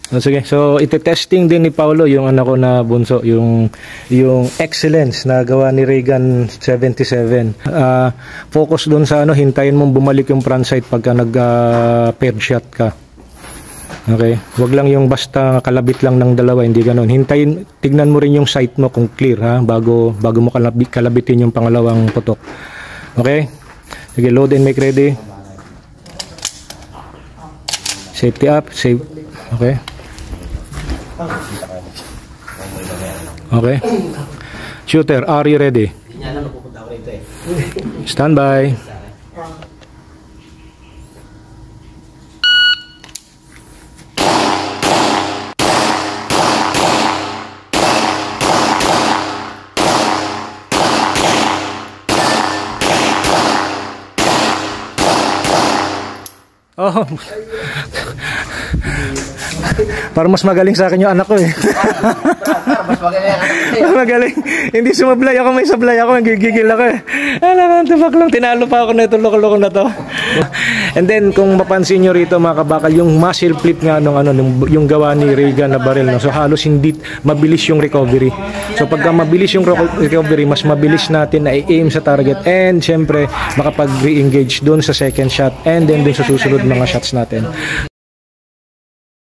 Sige. So ite-testing din ni Paulo yung anak ko na bunso, yung excellence na gawa ni Reagan 77. Focus doon sa hintayin mong bumalik yung front sight pagka nag-paired shot ka. Okay? Wag lang yung basta kalabit lang ng dalawa, hindi ganoon. Hintayin, tignan mo rin yung sight mo kung clear ha, bago mo kalabitin yung pangalawang putok. Okay? Sige, load and make ready. Safety up, save. Okay? Okay. Shooter, are you ready? Stand by. Oh. Para mas magaling sa akin yung anak ko eh. Mas magaling. Mas magaling. Hindi sumablay ako, may sablay ako, gigigil ako eh. Alam mo, tubak lang, tinalo pa ako na ito, loko-loko na to. And then, kung mapansin nyo rito mga kabakal, yung muzzle flip nga yung gawa ni Reagan na barrel, no? So halos hindi mabilis yung recovery. So pagka mabilis yung recovery, mas mabilis natin na i-aim sa target and syempre makapag-re-engage doon sa second shot and then doon sa susunod mga shots natin.